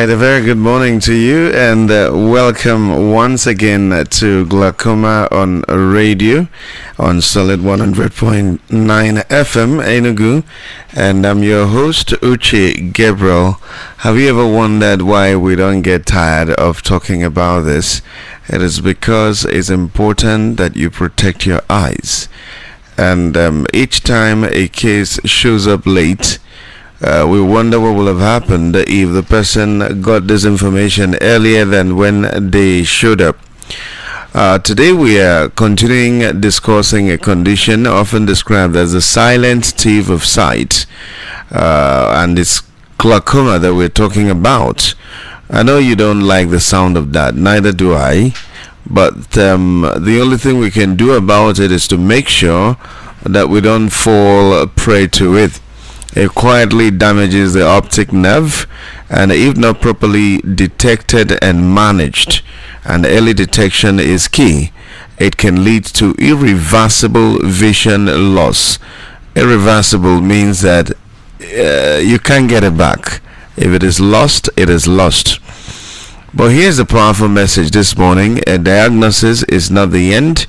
A very good morning to you, and welcome once again to Glaucoma on radio on Solid 100.9 FM Enugu, and I'm your host Uche Gabriel. Have you ever wondered why we don't get tired of talking about this? It is because it's important that you protect your eyes, and each time a case shows up late, we wonder what will have happened if the person got this information earlier than when they showed up. Today we are continuing discussing a condition often described as the silent thief of sight, and it's glaucoma that we're talking about. I know you don't like the sound of that, neither do I, but the only thing we can do about it is to make sure that we don't fall prey to it. It quietly damages the optic nerve, and if not properly detected and managed, and early detection is key, it can lead to irreversible vision loss. Irreversible means that you can't get it back. If it is lost, it is lost. But here's a powerful message this morning. A diagnosis is not the end.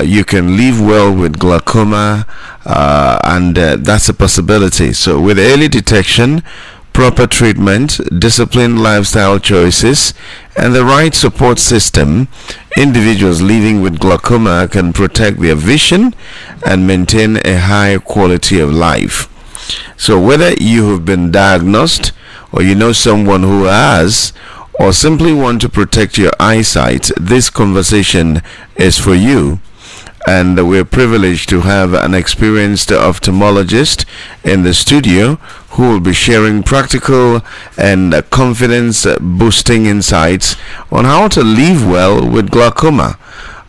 You can live well with glaucoma, and that's a possibility. So with early detection, proper treatment, disciplined lifestyle choices, and the right support system, individuals living with glaucoma can protect their vision and maintain a high quality of life. So whether you have been diagnosed, or you know someone who has, or simply want to protect your eyesight, this conversation is for you. And we're privileged to have an experienced ophthalmologist in the studio who will be sharing practical and confidence boosting insights on how to live well with glaucoma.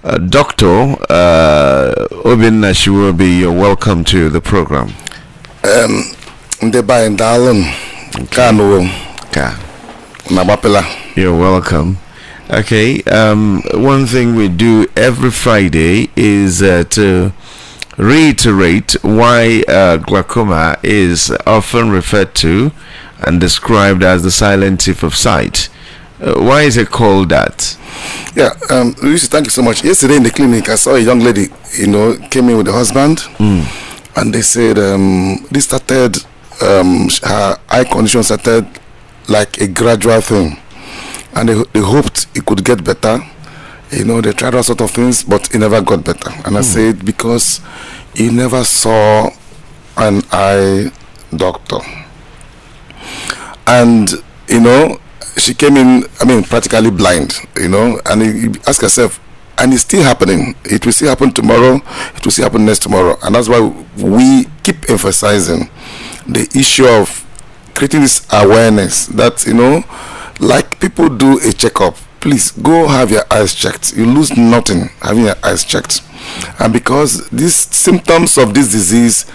Dr. Obin Nashiwobi, you're welcome to the program. You're welcome. Okay, one thing we do every Friday is to reiterate why glaucoma is often referred to and described as the silent thief of sight. Why is it called that? Yeah, Lucy, thank you so much. Yesterday in the clinic, I saw a young lady, came in with a husband, and they said this started, her eye condition started like a gradual thing. And they hoped it could get better. They tried all sort of things, but it never got better. And I said, because he never saw an eye doctor. And, she came in, practically blind, and he asked herself, and it's still happening. It will still happen tomorrow. It will still happen next tomorrow. And that's why we keep emphasizing the issue of creating this awareness that, like people do a checkup, please go have your eyes checked. You lose nothing having your eyes checked. And because these symptoms of this disease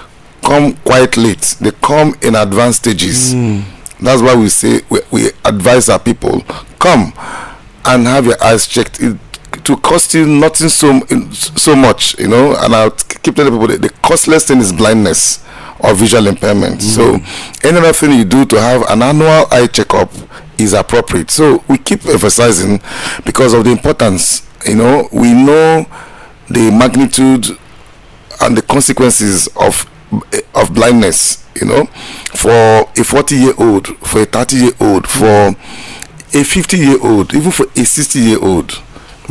come quite late, they come in advanced stages. That's why we say we advise our people, come and have your eyes checked. It will cost you nothing so much, and I'll keep telling people that the costless thing is blindness or visual impairment. So any other thing you do to have an annual eye checkup is appropriate. So we keep emphasizing because of the importance. We know the magnitude and the consequences of blindness. For a 40-year-old, for a 30-year-old, for a 50-year-old, even for a 60-year-old,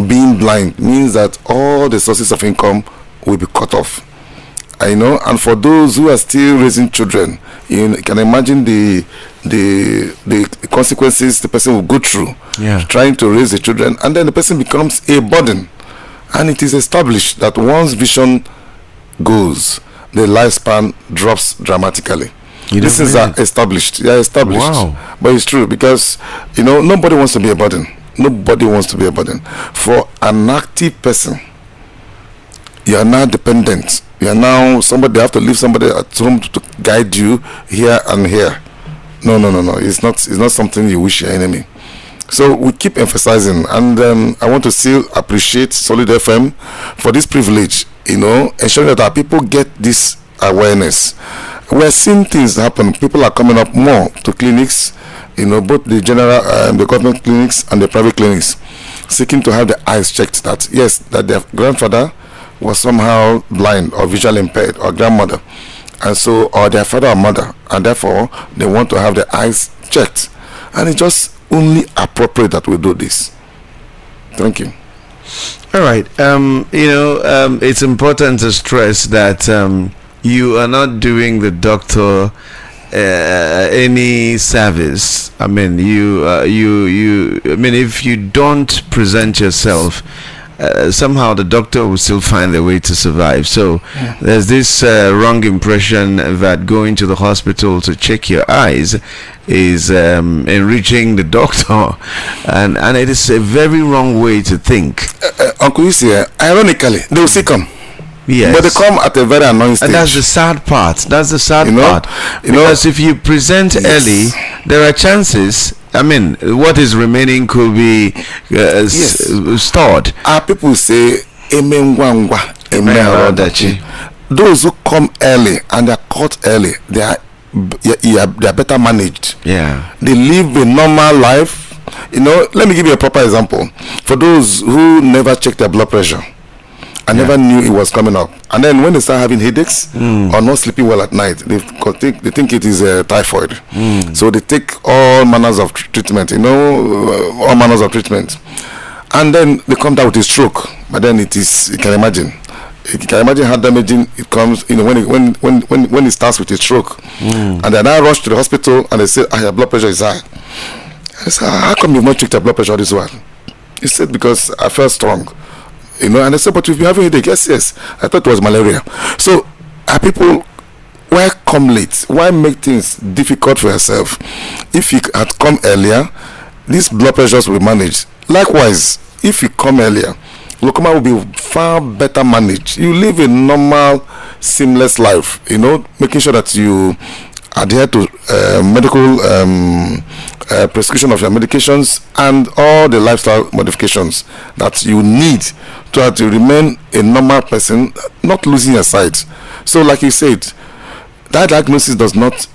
being blind means that all the sources of income will be cut off. And for those who are still raising children, you can imagine the consequences the person will go through trying to raise the children, and then the person becomes a burden. And it is established that once vision goes, the lifespan drops dramatically. This is established. Yeah, established. Wow. But it's true because nobody wants to be a burden. Nobody wants to be a burden. For an active person, you are now dependent. You are now somebody. They have to leave somebody at home to guide you here and here. No. It's not something you wish your enemy. So we keep emphasizing, and I want to still appreciate Solid FM for this privilege. Ensuring that our people get this awareness. We're seeing things happen. People are coming up more to clinics. both the general, the government clinics and the private clinics, seeking to have the eyes checked that yes, that their grandfather was somehow blind or visually impaired, or grandmother, and so, or their father or mother, and therefore they want to have their eyes checked. And it's just only appropriate that we do this. Thank you. All right. It's important to stress that you are not doing the doctor any service. I mean, if you don't present yourself, somehow the doctor will still find a way to survive. So there's this wrong impression that going to the hospital to check your eyes is enriching the doctor, and it is a very wrong way to think. Uncle, you see, ironically, they will still come. Yes. But they come at a very annoying stage. And that's the sad part. Part. Because if you present early, there are chances. I mean, what is remaining could be stored. Our people say, Amen wangwa, Amen aradachi. Those who come early and they are caught early, they are better managed. Yeah. They live a normal life. Let me give you a proper example. For those who never checked their blood pressure, I never knew it was coming up, and then when they start having headaches or not sleeping well at night, they think it is typhoid. So they take all manners of treatment, and then they come down with a stroke. But then you can imagine how damaging it comes. When it starts with a stroke, and then I rush to the hospital and they say, your blood pressure is high. I said, how come you've not checked your blood pressure this while? He said, because I felt strong. And I said, but if you have a headache, yes, I thought it was malaria. So, are people, why come late? Why make things difficult for yourself? If you had come earlier, these blood pressures will be managed. Likewise, if you come earlier, glaucoma will be far better managed. You live a normal, seamless life, making sure that you adhere to medical prescription of your medications and all the lifestyle modifications that you need to remain a normal person, not losing your sight. So, like you said, that diagnosis does not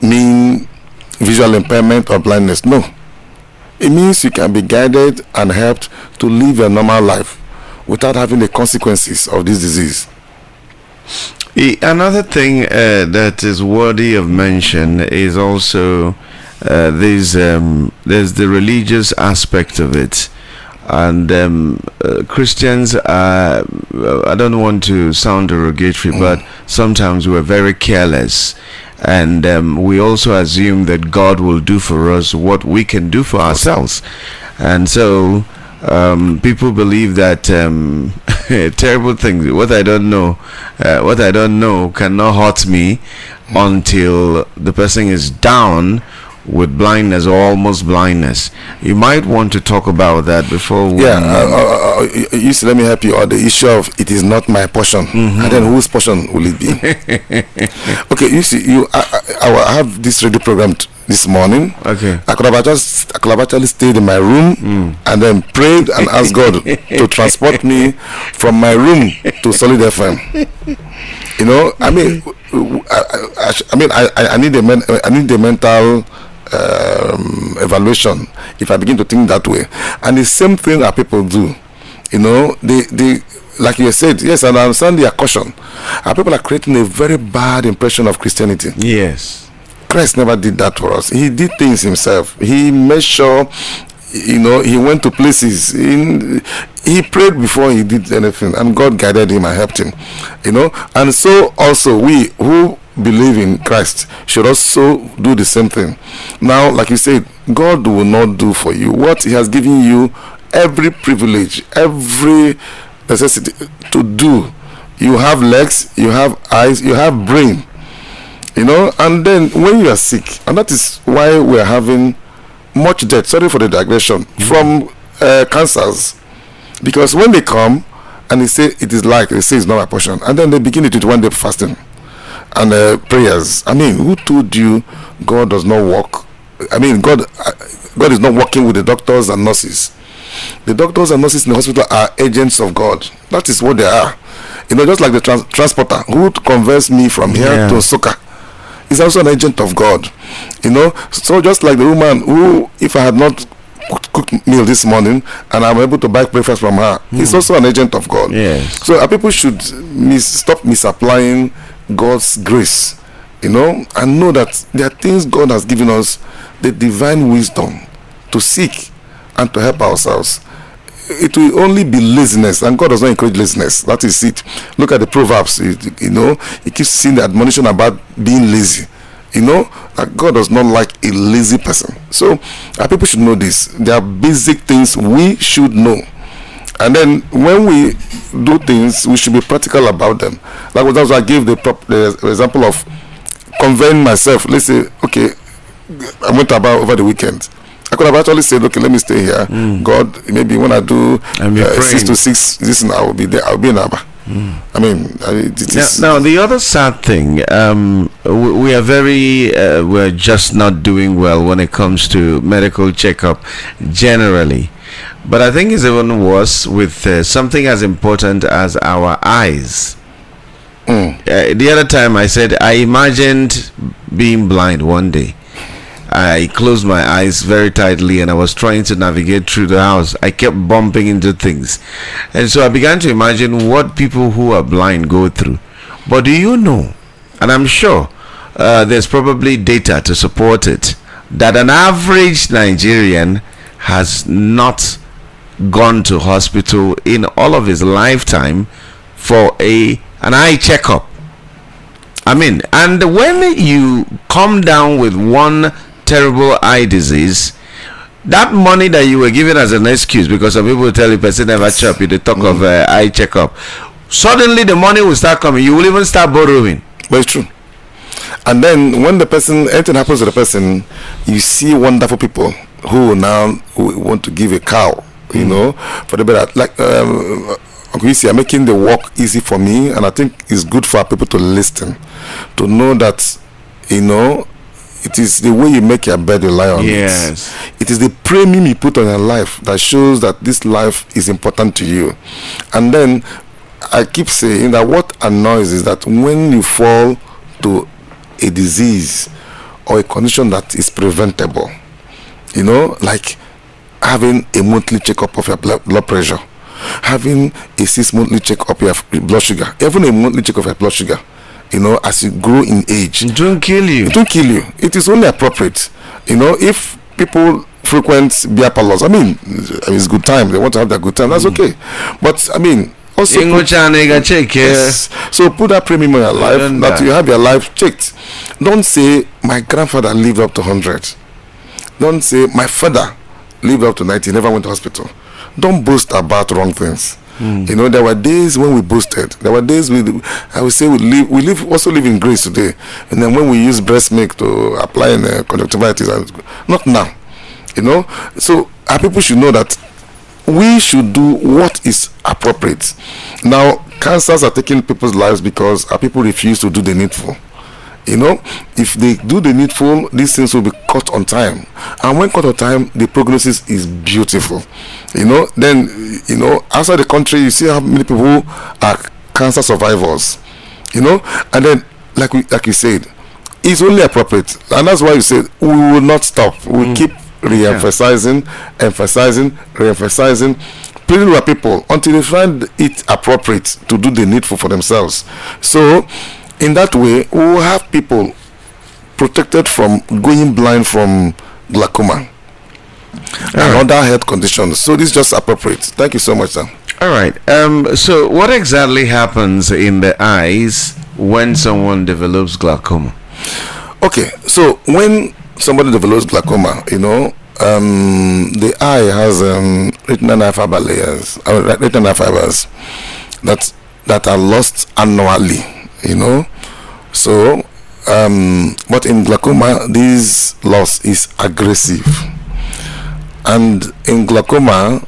mean visual impairment or blindness. No, it means you can be guided and helped to live a normal life without having the consequences of this disease. Another thing that is worthy of mention is also there's the religious aspect of it, and Christians are, I don't want to sound derogatory, but sometimes we're very careless, and we also assume that God will do for us what we can do for ourselves, and so people believe that terrible things, what I don't know cannot hurt me until the person is down with blindness or almost blindness. You might want to talk about that before we let me help you on the issue of it is not my portion, and then whose portion will it be? Okay, you see, I have this radio program this morning. Okay, I could have actually stayed in my room and then prayed and asked God to transport me from my room to Solid FM. I need a mental evaluation if I begin to think that way. And the same thing that people do, they like you said, yes, and I understand their caution. People are creating a very bad impression of Christianity. Yes, Christ never did that for us. He did things himself. He made sure, he went to places. He prayed before he did anything, and God guided him and helped him. And so also we who believe in Christ should also do the same thing. Now, like you said, God will not do for you what he has given you every privilege, every necessity to do. You have legs, you have eyes, you have brain, and then when you are sick, and that is why we are having much death, sorry for the digression, from cancers, because when they come and they say it is like, they say it's not my portion, and then they begin it with 1 day fasting and prayers. Who told you God does not work? God is not working with the doctors and nurses. The doctors and nurses in the hospital are agents of God. That is what they are. Just like the transporter who converts me from here to Soka. is also an agent of God. So just like the woman who, if I had not cooked meal this morning and I'm able to buy breakfast from her, it's also an agent of God. Yes. So our people should stop misapplying God's grace, and know that there are things God has given us, the divine wisdom to seek and to help ourselves. It will only be laziness, and God does not encourage laziness. That is it. Look at the Proverbs. He keeps seeing the admonition about being lazy. That God does not like a lazy person. So our people should know this. There are basic things we should know, and then when we do things, we should be practical about them. Like that's why I gave the example of conveying myself. Let's say, okay, I went about over the weekend. I could have actually said, okay, let me stay here. God, maybe when I do 6 to 6, this I will be there. I'll be in Abba. I mean, it is now the other sad thing, we are we're just not doing well when it comes to medical checkup generally, but I think it's even worse with something as important as our eyes. The other time I said I imagined being blind one day. I closed my eyes very tightly and I was trying to navigate through the house. I kept bumping into things, and so I began to imagine what people who are blind go through. But do you know, and I'm sure there's probably data to support it, that an average Nigerian has not gone to hospital in all of his lifetime for an eye checkup. I mean, and when you come down with one terrible eye disease, that money that you were given as an excuse, because some people tell you person never chop, you they talk of eye checkup, suddenly the money will start coming. You will even start borrowing. But it's true. And then when anything happens to the person, you see wonderful people who want to give a cow, for the better. Like you see, I'm making the work easy for me, and I think it's good for people to listen, to know that it is the way you make your bed you lie on. Yes. It is the premium you put on your life that shows that this life is important to you. And then I keep saying that what annoys is that when you fall to a disease or a condition that is preventable, like having a monthly checkup of your blood pressure, having a 6 monthly checkup of your blood sugar, even a monthly check of your blood sugar, as you grow in age, It won't kill you. It is only appropriate. If people frequent beer parlors, I mean, it's good time. They want to have their good time. That's okay. But I mean, also yes. So put that premium on your life, that you have your life checked. Don't say my grandfather lived up to 100. Don't say my father lived up to 90. Never went to hospital. Don't boast about wrong things. There were days when we boasted. There were days I would say we also live in grace today. And then when we use breast milk to apply in conjunctivitis, not now. So our people should know that we should do what is appropriate. Now, cancers are taking people's lives because our people refuse to do the needful. If they do the needful, these things will be caught on time, and when caught on time, the prognosis is beautiful. Then outside the country, you see how many people are cancer survivors. And then like you said, it's only appropriate, and that's why you said we will not stop. We keep re-emphasizing, emphasizing, re-emphasizing, pleading with people until they find it appropriate to do the needful for themselves. So in that way, we will have people protected from going blind from glaucoma and other health conditions. So this is just appropriate. Thank you so much, sir. All right. So what exactly happens in the eyes when someone develops glaucoma? Okay, so when somebody develops glaucoma, the eye has retinal nerve fiber layers, retinal nerve fibers that are lost annually. So but in glaucoma, this loss is aggressive, and in glaucoma,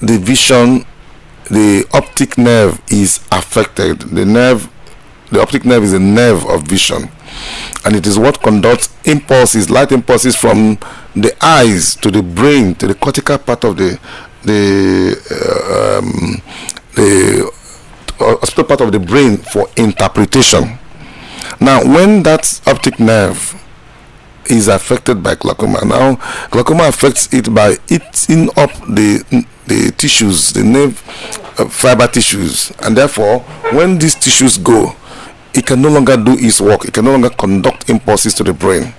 the optic nerve is affected. The optic nerve is a nerve of vision, and it is what conducts light impulses from the eyes to the brain, to the cortical part of the hospital part of the brain for interpretation. Now, when that optic nerve is affected by glaucoma, now glaucoma affects it by eating up the tissues, the nerve fiber tissues, and therefore when these tissues go, it can no longer do its work. It can no longer conduct impulses to the brain,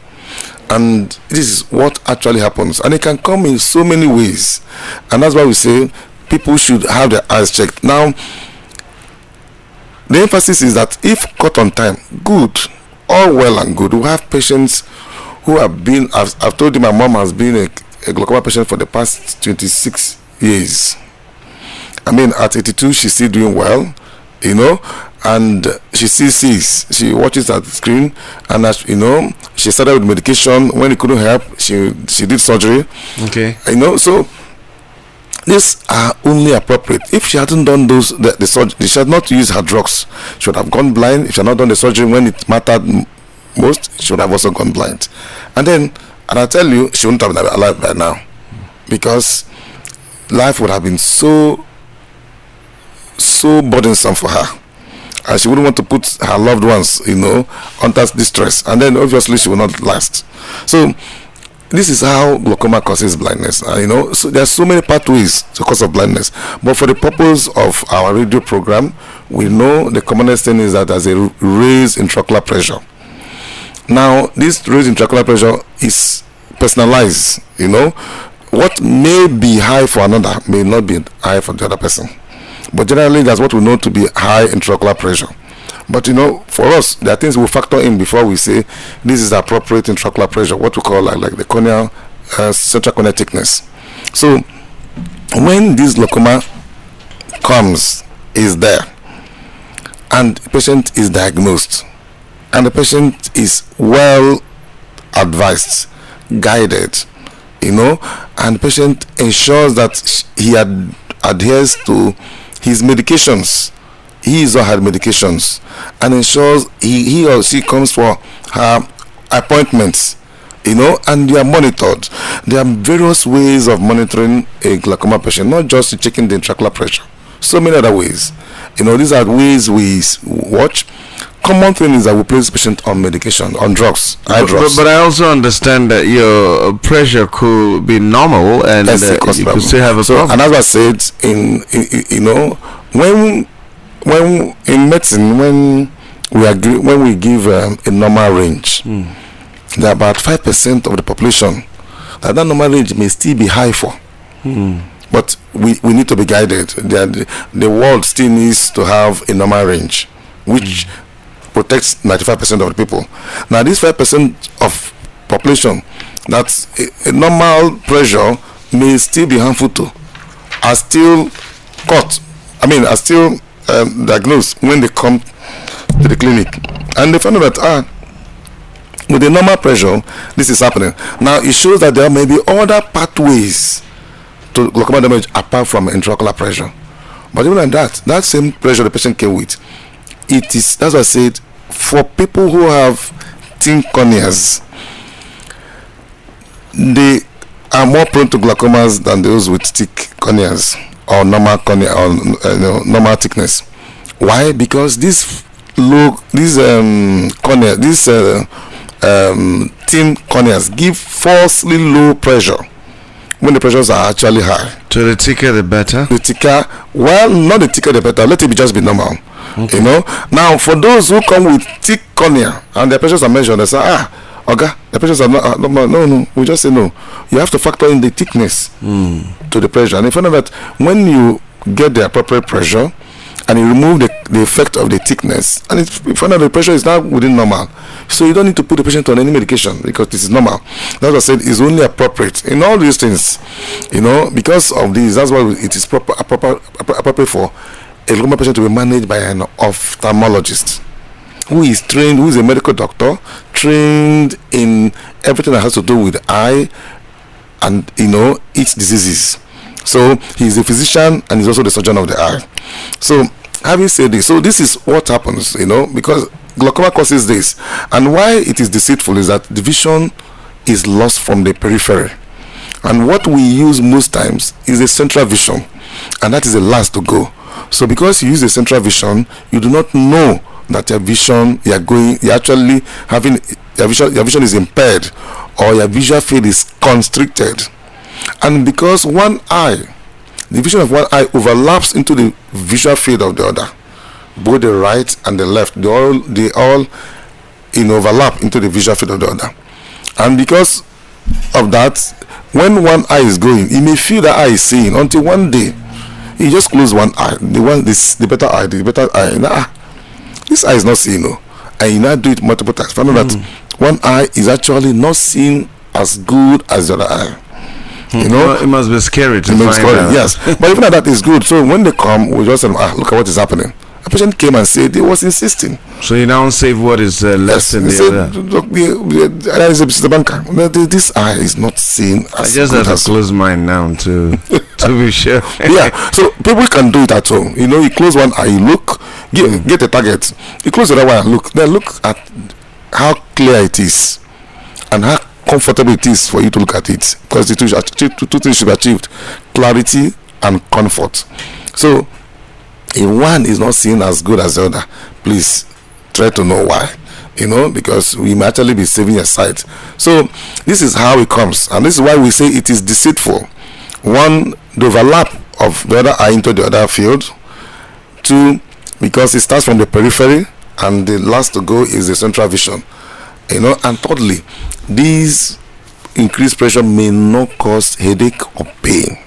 and this is what actually happens. And it can come in so many ways, and that's why we say people should have their eyes checked. Now, the emphasis is that if caught on time, good, all well and good. We have patients who have been, I've told you, my mom has been a glaucoma patient for the past 26 years. I mean, at 82, she's still doing well, and she still sees. She watches at the screen, and she started with medication. When it couldn't help, she did surgery. Okay. So these are only appropriate. If she hadn't done the surgery, she had not used her drugs. She would have gone blind. If she had not done the surgery when it mattered most, she would have also gone blind. And I tell you, she wouldn't have been alive by now, because life would have been so burdensome for her, and she wouldn't want to put her loved ones, under distress, and then obviously she will not last. So this is how glaucoma causes blindness. So there are so many pathways to cause of blindness, but for the purpose of our radio program, we know the commonest thing is that there's a raised intraocular pressure. Now, this raised intraocular pressure is personalized. What may be high for another may not be high for the other person, but generally that's what we know to be high intraocular pressure. But for us, there are things we factor in before we say this is appropriate intraocular pressure, what we call like the corneal central corneal thickness. So when this glaucoma is there, and the patient is diagnosed, and the patient is well advised, guided, and the patient ensures that he adheres to his medications, his or her medications, and ensures he or she comes for her appointments, and they are monitored. There are various ways of monitoring a glaucoma patient, not just checking the intraocular pressure. So many other ways. These are ways we watch. Common thing is that we place the patient on medication, on drugs, eye drugs. But I also understand that your pressure could be normal, and you could still have a problem. And as I said, when in medicine, when we give a normal range, there are about 5% of the population that normal range may still be high for. But we need to be guided. The world still needs to have a normal range, which protects 95% of the people. Now, this 5% of population, that's a normal pressure may still be harmful to, are still are still diagnosed when they come to the clinic, and they find out that with the normal pressure, this is happening. Now, it shows that there may be other pathways to glaucoma damage apart from intraocular pressure. But even like that same pressure the patient came with, that's what I said, for people who have thin corneas, they are more prone to glaucomas than those with thick corneas or normal cornea or normal thickness. Why? Because thin corneas give falsely low pressure when the pressures are actually high. So the thicker the better? The thicker, well, not the thicker the better. Let it just be normal. Okay. Now for those who come with thick cornea and their pressures are measured, they say, the pressures are not normal. No, we just say no. You have to factor in the thickness to the pressure. And if you know that when you get the appropriate pressure and you remove the effect of the thickness, and if you find out the pressure is now within normal, so you don't need to put the patient on any medication because this is normal. That's what I said, is only appropriate in all these things, because of this. That's why it is appropriate for a glaucoma patient to be managed by an ophthalmologist who is trained, who is a medical doctor, trained in everything that has to do with eye and its diseases. So he's a physician and he's also the surgeon of the eye. So having said this, so this is what happens, because glaucoma causes this, and why it is deceitful is that the vision is lost from the periphery, and what we use most times is the central vision, and that is the last to go. So because you use the central vision, you do not know that your vision, you're actually having your vision is impaired, or your visual field is constricted. And because the vision of one eye overlaps into the visual field of the other, both the right and the left, they all overlap into the visual field of the other. And because of that, when one eye is going, you may feel that eye is seeing, until one day you just close one eye, the better eye, this eye is not seeing, and you now do it multiple times, find out that one eye is actually not seeing as good as the other eye. It must be scary to find out. Yes, but even that is good. So when they come, we just say, look at what is happening. A patient came and said he was insisting. So you now save what is less than the other. Look, the banker, this eye is not seeing as I just have to close mine now to be sure. Yeah, so people can do it at home. You close one eye, you look, get a target. You close the other one and look. Then look at how clear it is and how comfortable it is for you to look at it. Because the two things should be achieved: clarity and comfort. So if one is not seen as good as the other, please try to know why. Because we may actually be saving your sight. So this is how it comes, and this is why we say it is deceitful. One, the overlap of the other eye into the other field. Two, because it starts from the periphery, and the last to go is the central vision. And thirdly, these increased pressure may not cause headache or pain.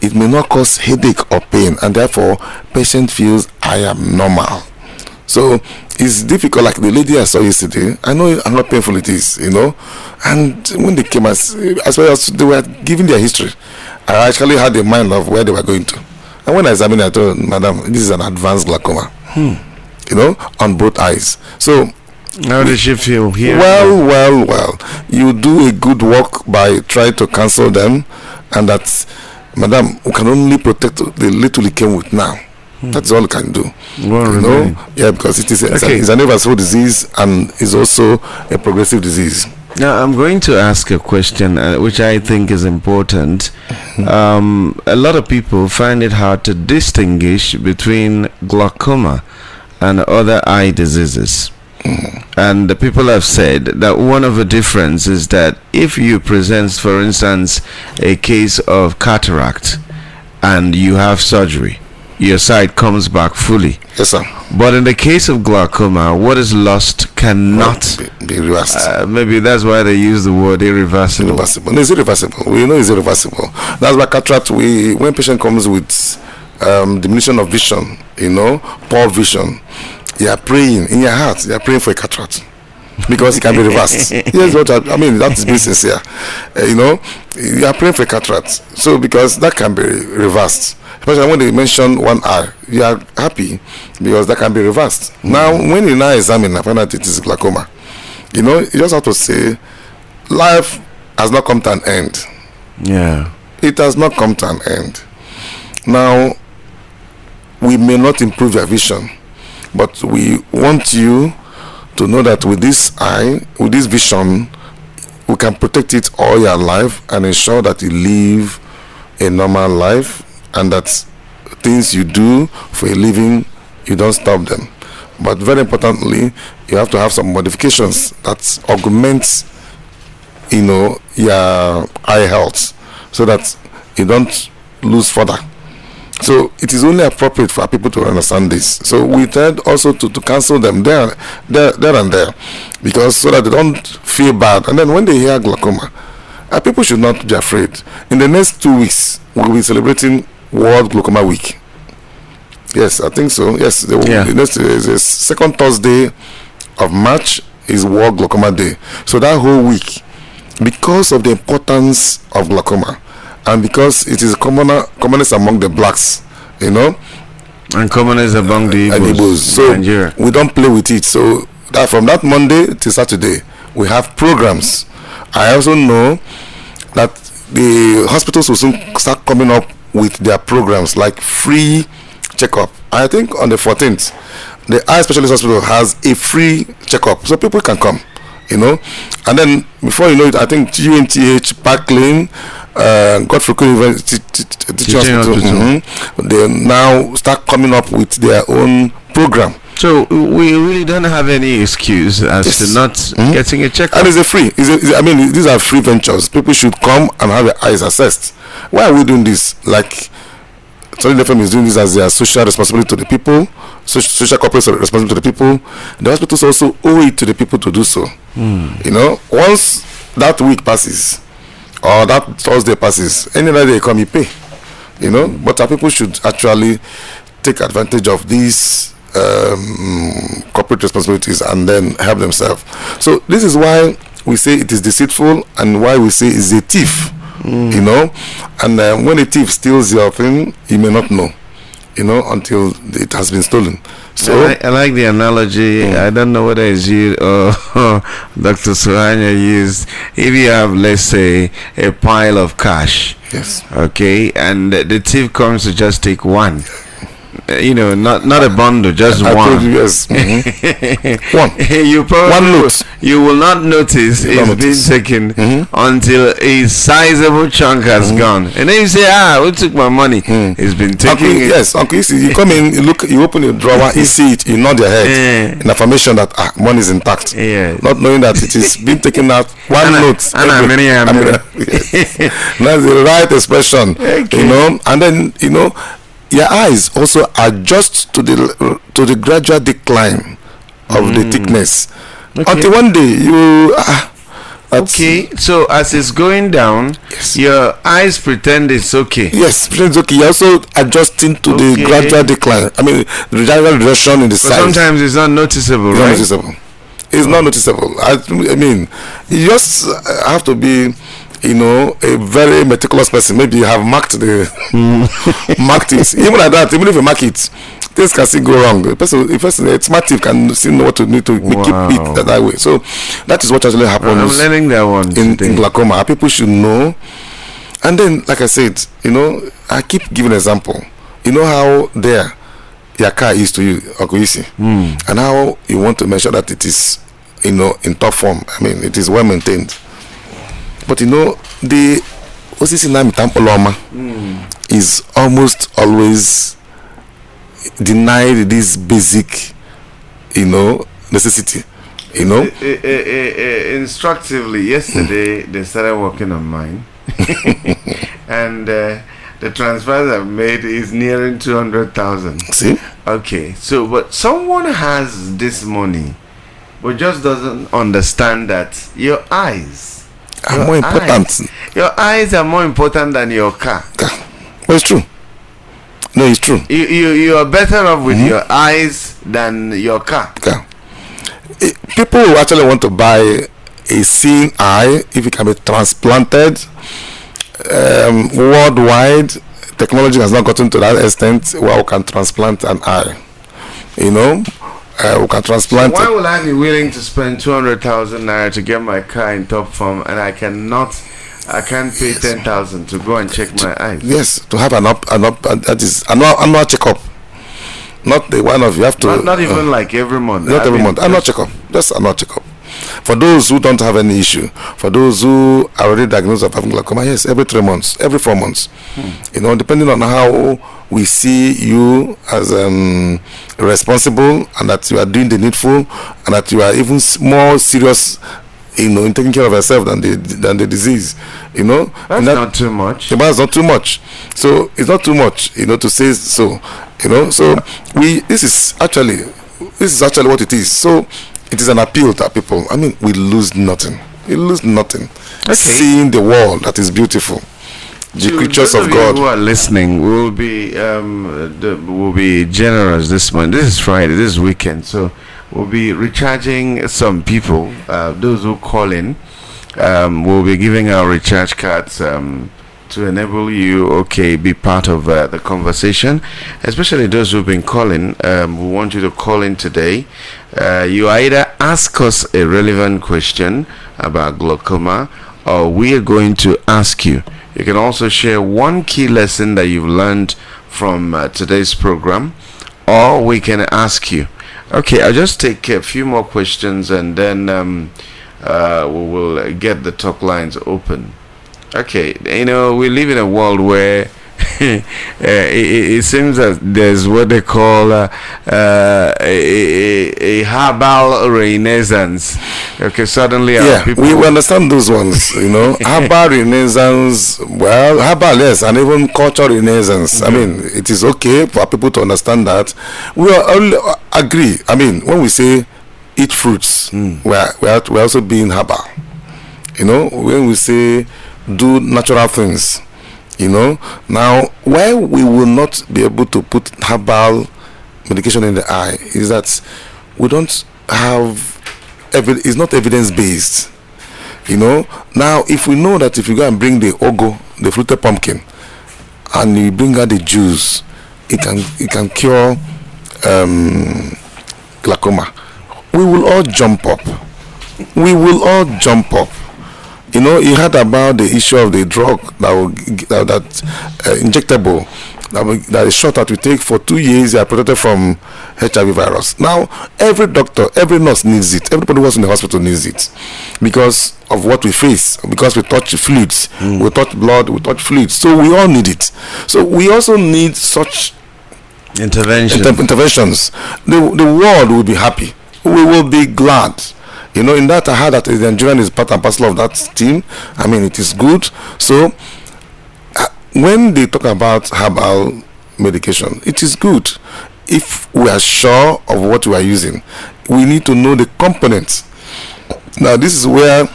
It may not cause headache or pain, and therefore patient feels I am normal. So it's difficult, like the lady I saw yesterday. I know how painful it is, and when they came, as well as they were giving their history, I actually had a mind of where they were going to. And when I examined it, I told Madam, this is an advanced glaucoma, on both eyes. So how did she feel here? Well, you do a good work by trying to cancel them, and that, Madam, we can only protect the little he came with now. That's all we can do. Yeah, because it's an irreversible disease, and is also a progressive disease. Now I'm going to ask a question which I think is important. A lot of people find it hard to distinguish between glaucoma and other eye diseases. And the people have said that one of the difference is that if you present, for instance, a case of cataract and you have surgery, your sight comes back fully. Yes, sir. But in the case of glaucoma, what is lost cannot be reversed. Maybe that's why they use the word irreversible. No, it's irreversible. We know it's irreversible. That's why cataract, when patient comes with diminution of vision, poor vision, you are praying in your heart. You are praying for a cataract because it can be reversed. Yes, what I mean, that is being sincere. You are praying for a cataract, so because that can be reversed. Especially when they mention one eye, you are happy because that can be reversed. Now, when you now examine and find out it is glaucoma, you just have to say, life has not come to an end. Yeah, it has not come to an end. Now, we may not improve your vision, but we want you to know that with this eye, with this vision, we can protect it all your life and ensure that you live a normal life, and that things you do for a living, you don't stop them. But very importantly, you have to have some modifications that augment, your eye health, so that you don't lose further. So it is only appropriate for people to understand this. So we tend also to cancel them there and there, because so that they don't feel bad. And then when they hear glaucoma, people should not be afraid. In the next 2 weeks, we'll be celebrating World Glaucoma Week. Yes, I think so. Yes, the next is the second Thursday of March is World Glaucoma Day. So that whole week, because of the importance of glaucoma, and because it is commonest among the blacks, and commonest among the Igbos. So Nigeria, we don't play with it. So that from that Monday to Saturday, we have programs. I also know that the hospitals will soon start coming up with their programs like free checkup. I think on the 14th, the eye specialist hospital has a free checkup, so people can come, and then before you know it, I think UNTH, Park Lane, Godfrey University Teaching Hospital, they now start coming up with their own program. So we really don't have any excuse as to not getting a checkup. And it's a free. I mean, these are free ventures. People should come and have their eyes assessed. Why are we doing this? Like, Solid FM is doing this as their social responsibility to the people, social corporate responsibility to the people. The hospitals also owe it to the people to do so. You know, once that week passes or that Thursday passes, any other day come, you pay. You know, but our people should actually take advantage of these corporate responsibilities and then help themselves. So this is why we say it is deceitful, and why we say it's a thief. You know, and when a thief steals your thing, you may not know, you know, until it has been stolen. So I like the analogy. I don't know whether it's you or Dr. Suhanya used. If you have, let's say, a pile of cash, yes, okay, and the thief comes to just take one. You know, not a bundle, just I one. told you, yes. One. You probably One note. You will not notice it's been taken until a sizable chunk has gone, and then you say, who took my money? It's been taken. Yes, Uncle, you come in, you look, you open your drawer, you see it, you nod your head in affirmation that money is intact. Not knowing that it is being taken out one note. Yes. That's the right expression. You know, and then you know, your eyes also adjust to the gradual decline of the thickness until one day you so as it's going down, your eyes pretend it's okay. Yes, pretend it's okay. You're also adjusting to the gradual decline. I mean, the gradual reduction in the size. Sometimes it's not noticeable, it's right? Not noticeable. It's not noticeable. I mean, you just have to be, you know, a very meticulous person. Maybe you have marked marked it. Even like that, even if you mark it, things can still go wrong. The person, a smart thief can still know what to need to keep it that way. So that is what actually happens. I'm learning that one in glaucoma. Our people should know. And then, like I said, you know, I keep giving an example. You know how your car is to you, Uncle Isi, and how you want to make sure that it is, you know, in top form. I mean, it is well maintained. But you know, the Osisi Nami Tampoloma is almost always denied this basic, you know, necessity. You know, instructively, yesterday they started working on mine, and the transfers I've made is nearing 200,000. See? Okay, so but someone has this money, but just doesn't understand that your eyes are more important. Your eyes are more important than your car. Well, it's true. No, it's true. You are better off with your eyes than your car. People who actually want to buy a seeing eye, if it can be transplanted worldwide, technology has not gotten to that extent where we can transplant an eye. You know, we can transplant. So why will I be willing to spend 200,000 naira to get my car in top form, and I can't pay 10,000 to go and check my eyes? Yes, to have an that is annual checkup. Not the one of you have to. Not even like every month. Not every month. Annual checkup. Just annual checkup. For those who don't have any issue, for those who are already diagnosed of having glaucoma, yes, every 3 months, every 4 months. You know, depending on how we see you as responsible, and that you are doing the needful, and that you are even more serious, you know, in taking care of yourself than the disease. You know, that's not too much. That's not too much. So it's not too much, you know, to say so. You know, so this is actually what it is. So it is an appeal to our people. I mean, we lose nothing. We lose nothing. Okay. Seeing the world that is beautiful, the creatures of God. Who are listening, we'll be generous this month. This is Friday. This is weekend, so we'll be recharging some people. Those who call in, we'll be giving our recharge cards. To enable you, be part of the conversation, especially those who've been calling. We want you to call in today. You either ask us a relevant question about glaucoma, or we are going to ask you. You can also share one key lesson that you've learned from today's program, or we can ask you. Okay, I'll just take a few more questions, and then we will get the talk lines open. Okay, you know, we live in a world where it seems that there's what they call a herbal renaissance. Okay, suddenly our people. We understand those ones, herbal renaissance. Well, herbal, yes, and even cultural renaissance. I mean, it is okay for people to understand that. We all agree. I mean, when we say eat fruits, we're also being herbal. When we say do natural things, now why we will not be able to put herbal medication in the eye is that we don't have it's not evidence based. Now if we know that if you go and bring the ogo, the fruited pumpkin, and you bring out the juice, it can cure glaucoma, we will all jump up. You heard about the issue of the drug that injectable that is shot that we take for 2 years. They are protected from HIV virus. Now every doctor, every nurse needs it. Everybody who works in the hospital needs it because of what we face. Because we touch fluids, we touch blood, we touch fluids. So we all need it. So we also need such interventions. The world will be happy. We will be glad. In that I heard that the Nigerian is part and parcel of that team. I mean, it is good. So when they talk about herbal medication, it is good. If we are sure of what we are using, we need to know the components. Now this is where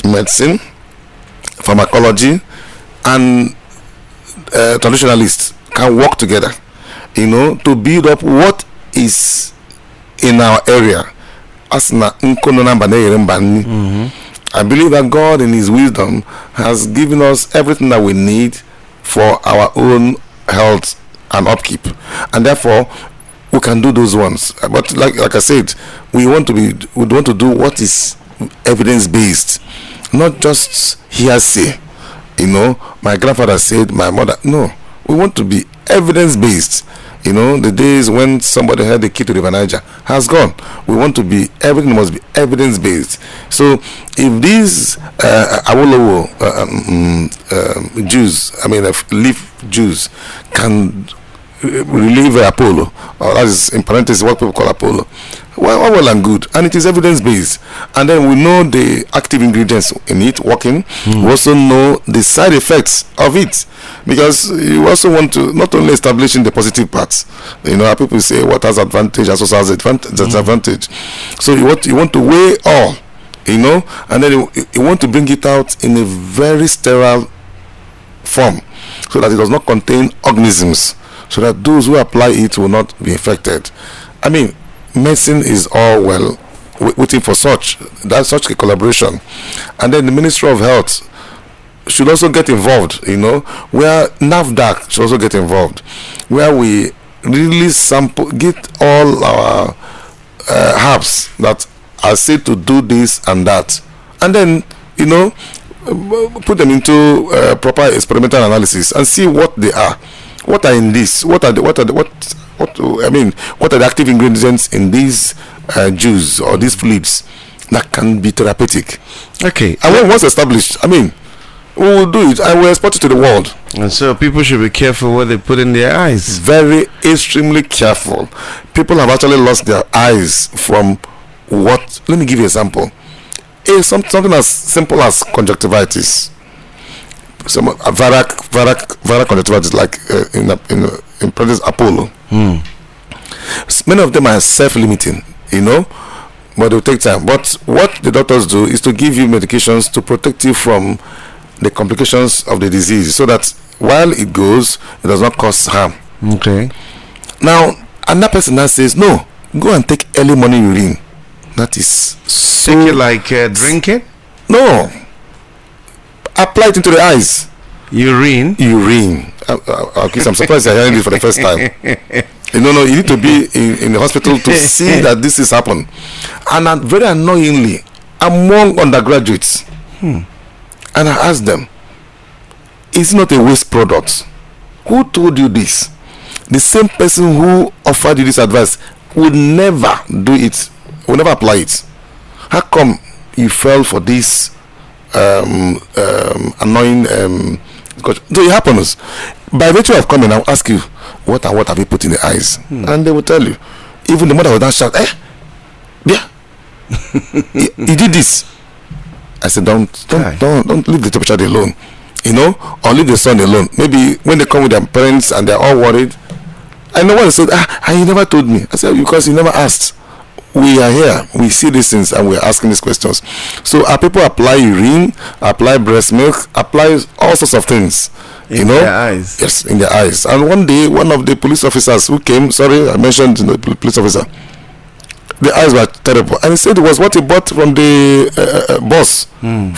medicine, pharmacology, and traditionalists can work together, to build up what is in our area. I believe that God in his wisdom has given us everything that we need for our own health and upkeep, and therefore we can do those ones. But like I said, we want to do what is evidence based, not just hearsay. My grandfather said, my mother. No, we want to be evidence based. The days when somebody had the key to the River Niger has gone. We want to be, everything must be evidence based. So if these Awolowo Jews, leaf Jews, can relieve Apollo, or that is in parentheses what people call Apollo, well and good, and it is evidence based, and then we know the active ingredients in it working. We also know the side effects of it, because you also want to not only establishing the positive parts. People say what has advantage also has disadvantage. So you want to weigh all, and then you want to bring it out in a very sterile form, so that it does not contain organisms, so that those who apply it will not be affected. I mean, medicine is all well waiting for such a collaboration, and then the Ministry of Health should also get involved. Where NAFDAC should also get involved, where we really get all our herbs that are said to do this and that, and then put them into proper experimental analysis and see what they are. What are in this? What are the active ingredients in these juice or these fluids that can be therapeutic? Okay. And once established, we will do it. I will export it to the world. And so people should be careful what they put in their eyes. Very, extremely careful. People have actually lost their eyes from what? Let me give you an example. Something as simple as conjunctivitis. Some viral conjunctivitis, like in presence Apollo. Many of them are self-limiting, but they will take time. But what the doctors do is to give you medications to protect you from the complications of the disease, so that while it goes, it does not cause harm. Okay. Now another person that says, no, go and take early morning urine. That is so. Take it like drink it? No. Apply it into the eyes. Urine. Okay, I'm surprised you're hearing this for the first time. No, you need to be in the hospital to see that this is happening. And very annoyingly, among undergraduates, and I asked them, is it not a waste product? Who told you this? The same person who offered you this advice would never do it, would never apply it. How come you fell for this annoying? So it happens. by virtue of coming, I'll ask you, what and what have you put in the eyes? And they will tell you. Even the mother will not shout, yeah, he did this. I said, don't leave the child alone, or leave the son alone. Maybe when they come with their parents and they're all worried, I know what they said. You never told me. I said, because you never asked. We are here, we see these things, and we're asking these questions. So our people apply urine, apply breast milk, apply all sorts of things. In their eyes. Yes, in their eyes. And one day, one of the police officers who came, I mentioned the police officer, the eyes were terrible. And he said it was what he bought from the boss,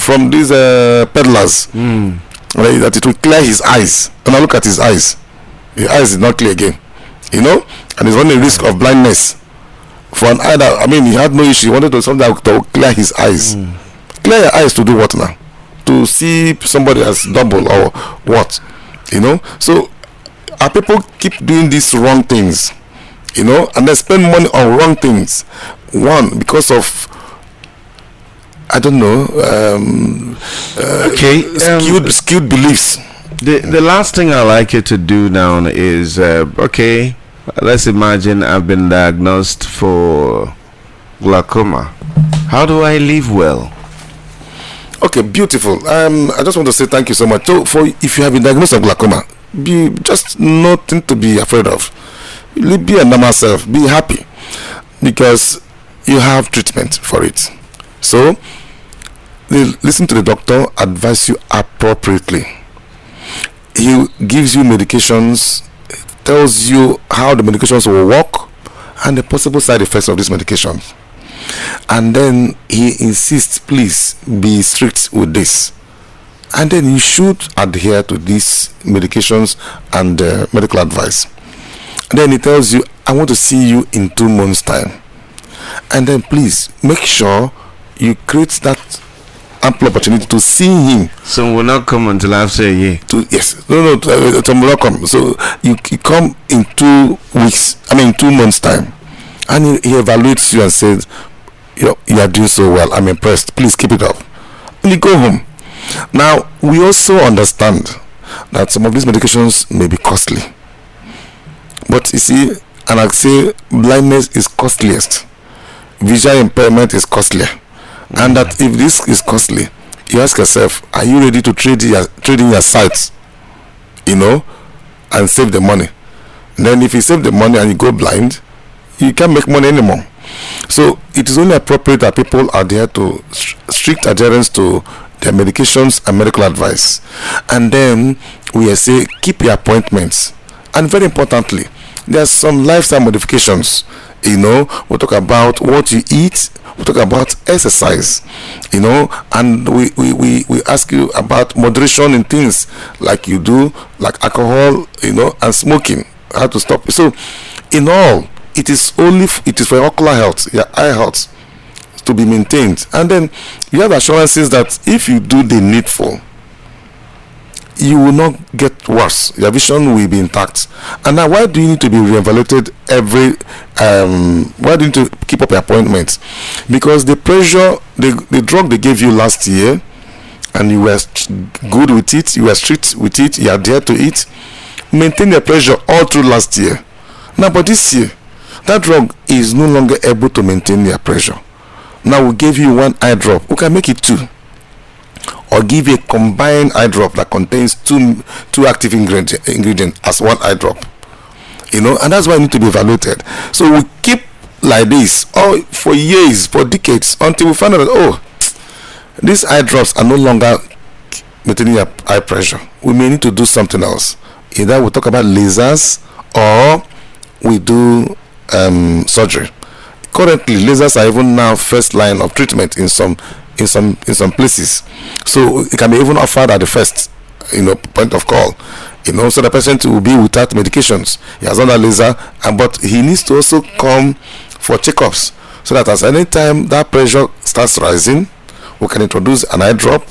from these peddlers, that it will clear his eyes. And I look at his eyes. The eyes is not clear again. And he's running risk of blindness. For an eye that, he had no issue. He wanted to something that to clear his eyes. Clear your eyes to do what now? To see somebody as double or what? So our people keep doing these wrong things, and they spend money on wrong things. One, because of, I don't know, skewed beliefs. The last thing I like you to do now is let's imagine I've been diagnosed for glaucoma. How do I live well? Okay, beautiful. I just want to say thank you so much. So, if you have been diagnosed with glaucoma, be just nothing to be afraid of. Be a normal self. Be happy, because you have treatment for it. So, listen to the doctor. Advise you appropriately. He gives you medications, tells you how the medications will work and the possible side effects of these medications, and then he insists, please be strict with this, and then you should adhere to these medications and medical advice. And then he tells you, I want to see you in 2 months time, and then please make sure you create that ample opportunity to see him. Some will not come until after a year. Yes. No, some will not come. So you come in 2 weeks, 2 months time, and he evaluates you and says, you are doing so well, I'm impressed, please keep it up. And you go home. Now, we also understand that some of these medications may be costly. But you see, and I say blindness is costliest. Visual impairment is costlier. And that if this is costly, you ask yourself, are you ready to trade in your sight, and save the money? And then if you save the money and you go blind, you can't make money anymore. So it is only appropriate that people adhere to strict adherence to their medications and medical advice. And then we say, keep your appointments. And very importantly, there are some lifestyle modifications. We'll talk about what you eat, we'll talk about exercise, and we ask you about moderation in things like you do, like alcohol, and smoking, how to stop. So in all, it is for ocular health, your eye health, to be maintained. And then you have assurances that if you do the needful, you will not get worse. Your vision will be intact. And now, why do you need to be reevaluated why do you need to keep up your appointments? Because the pressure, the drug they gave you last year, and you were good with it, you were strict with it, you adhered to it, maintain the pressure all through last year. Now, but this year, that drug is no longer able to maintain your pressure. Now we gave you 1 eye drop. We can make it 2. Or give a combined eye drop that contains two active ingredients as 1 eye drop. And that's why it needs to be evaluated. So we keep like this for years, for decades, until we find out that, these eye drops are no longer maintaining your eye pressure. We may need to do something else. Either we talk about lasers or we do surgery. Currently, lasers are even now first line of treatment in some places. So it can be even offered at the first point of call. So the patient will be without medications. He has done a laser, but he needs to also come for checkups, so that at any time that pressure starts rising, we can introduce an eye drop,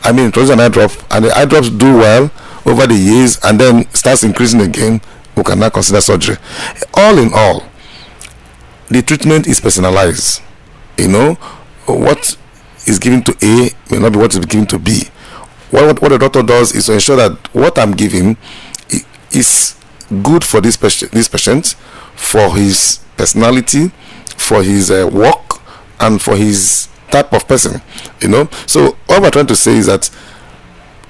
introduce an eye drop, and the eye drops do well over the years, and then starts increasing again. We can now consider surgery. All in all, the treatment is personalized. What is given to A may not be what is given to B. what the doctor does is to ensure that what I'm giving is good for this patient, for his personality, for his work, and for his type of person. So what we're trying to say is that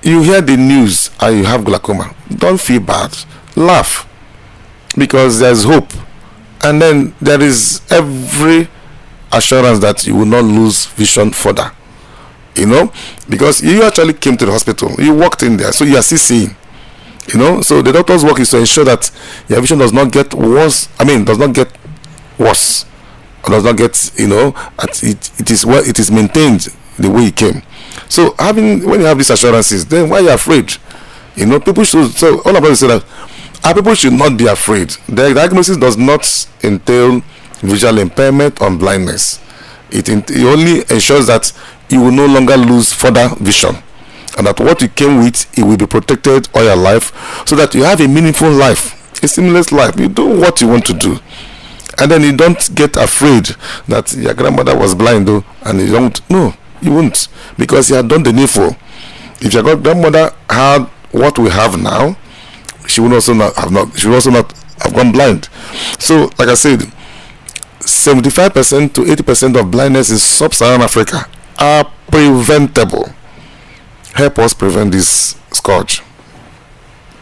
you hear the news and you have glaucoma, don't feel bad, laugh, because there's hope, and then there is every assurance that you will not lose vision further, because you actually came to the hospital, you walked in there, so you are still seeing. So the doctor's work is to ensure that your vision does not get worse, does not get worse, or does not get, it is maintained the way it came. So when you have these assurances, then why are you afraid? People should, so all about say that people should not be afraid. The diagnosis does not entail visual impairment or blindness. It only ensures that you will no longer lose further vision, and that what you came with, it will be protected all your life, so that you have a meaningful life, a seamless life. You do what you want to do, and then you don't get afraid that your grandmother was blind though, and you won't, because you had done the needful. If your grandmother had what we have now, she would also not have gone blind. So like I said, 75% to 80% of blindness in sub-Saharan Africa are preventable. Help us prevent this scourge.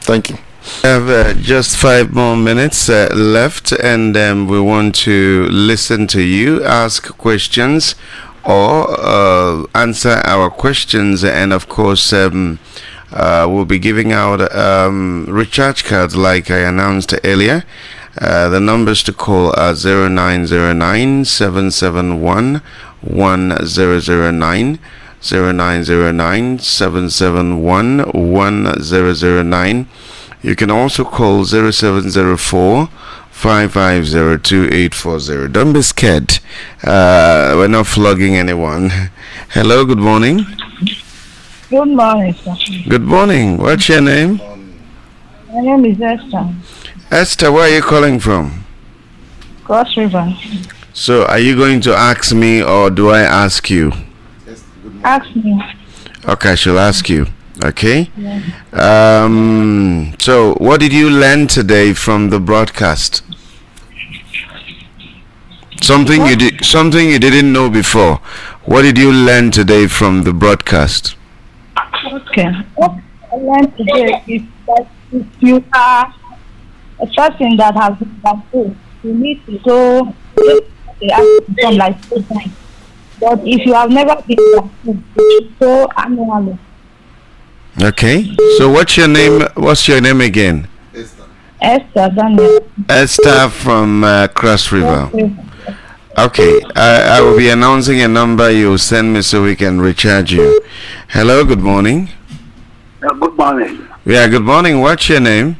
Thank you. We have just 5 more minutes left, and we want to listen to you, ask questions, or answer our questions. And of course, we'll be giving out recharge cards like I announced earlier. The numbers to call are 0909 771 1009, 0909 771 1009. You can also call 0704 5502 Don't be scared. We're not flogging anyone. Hello, good morning. Good morning, sir. Good morning. What's your name? My name is Esther. Esther, where are you calling from? Cross River. So, are you going to ask me, or do I ask you? Ask me. Okay, I shall ask you. Okay. Yeah. So, what did you learn today from the broadcast? Something you didn't know before. What did you learn today from the broadcast? Okay. What I learned today is that if you are a person that has been vaccinated, you need to go like 4 times. But if you have never been vaccinated, you should go annually. Okay. So what's your name? What's your name again? Esther Daniel. Esther from Cross River. Okay. I will be announcing a number you send me so we can recharge you. Hello. Good morning. Good morning. Yeah. Good morning. What's your name?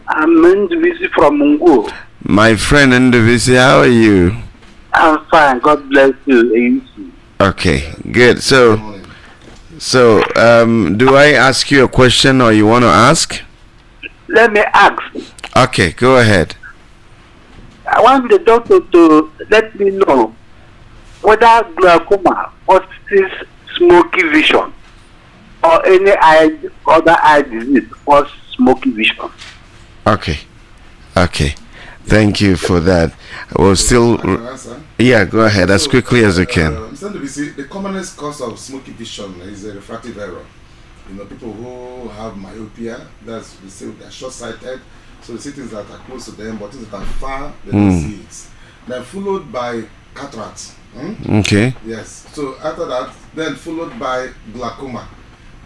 I'm Ndivisi from Mungu. My friend Ndivisi, how are you? I'm fine. God bless you. Okay. Good. So, do I ask you a question, or you want to ask? Let me ask. Okay, go ahead. I want the doctor to let me know whether glaucoma causes smoky vision or any other eye disease causes smoky vision. Okay. Thank you for that. We'll still... Yeah, go ahead as quickly as you can. The commonest cause of smoky vision is a refractive error. People who have myopia, they say they're short-sighted, so they see things that are close to them, but things that are far, they don't see it. Then followed by cataract. Okay. Yes. So after that, then followed by glaucoma.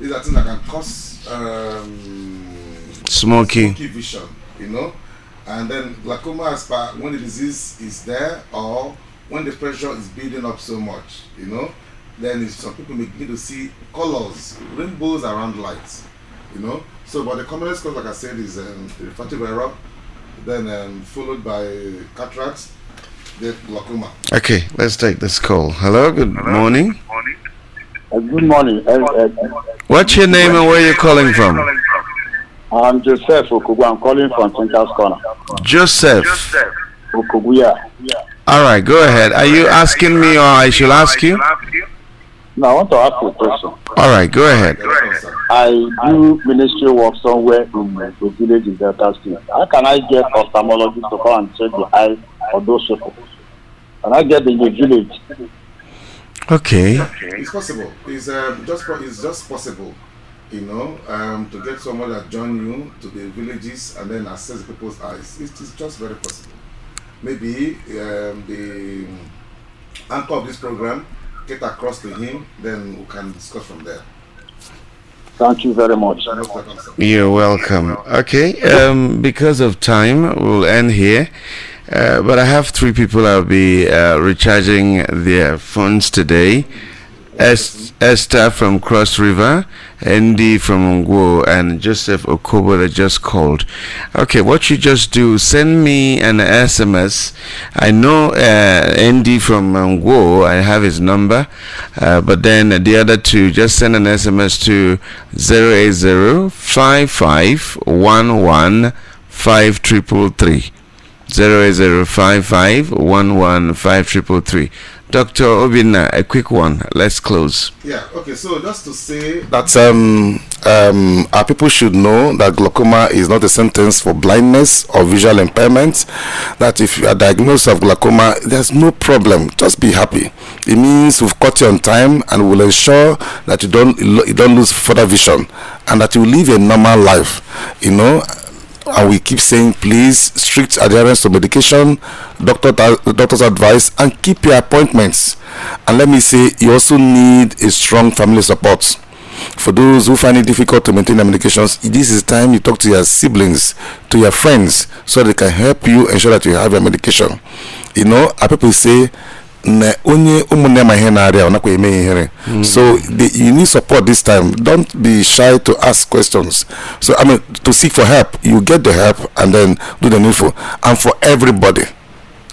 These are things that can cause smoky vision, and then glaucoma as per when the disease is there, or when the pressure is building up so much, then some people may begin to see colors, rainbows around lights, So, but the commonest cause, like I said, is refractive error, then followed by cataract, then glaucoma. Okay, let's take this call. Hello, good morning. Good morning. What's your name and where are you calling from? I'm Joseph Okugu. I'm calling from Tinker's Corner. Joseph. Okugu, yeah. All right, go ahead. Are you asking me, or I should ask you? No, I want to ask you a question. All right, go ahead. I do ministry work somewhere in the village in Delta State. How can I get ophthalmologist to come and check the eyes of those people? Can I get in the village? Okay. It's possible. It's just possible, to get someone that join you to the villages and then assess people's eyes. It's just very possible. Maybe the anchor of this program get across to him, then we can discuss from there. Thank you very much. You're welcome. Okay, because of time, we'll end here. But I have 3 people I'll be recharging their phones today. Esther from Cross River, Andy from Ngwo, and Joseph Okobo that just called. Okay, what you just do, send me an SMS. I know Andy from Ngwo, I have his number, but then the other 2, just send an SMS to 08055115333. 08055115333. Dr. Obinna, a quick one. Let's close. Yeah, okay, so just to say that our people should know that glaucoma is not a sentence for blindness or visual impairment. That if you are diagnosed of glaucoma, there's no problem. Just be happy. It means we've caught you on time and will ensure that you don't lose further vision and that you live a normal life, And we keep saying, please, strict adherence to medication, doctor's advice, and keep your appointments. And let me say, you also need a strong family support. For those who find it difficult to maintain their medications, this is the time you talk to your siblings, to your friends, so they can help you ensure that you have your medication. Our people say, so you need support this time. Don't be shy to ask questions. So to seek for help, you get the help and then do the needful. And for everybody,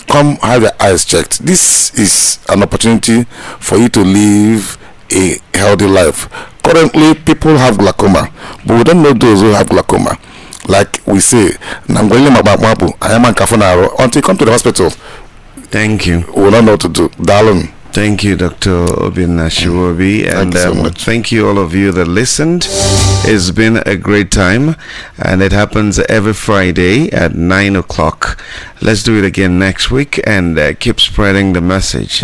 come have your eyes checked. This is an opportunity for you to live a healthy life. Currently, people have glaucoma, but we don't know those who have glaucoma. Like we say, until you come to the hospital. Thank you. We don't know what to do. Darling. Thank you, Dr. Obinna Shiwobi, and Thank you so much. thank you all of you that listened. It's been a great time, and it happens every Friday at 9 o'clock. Let's do it again next week, and keep spreading the message.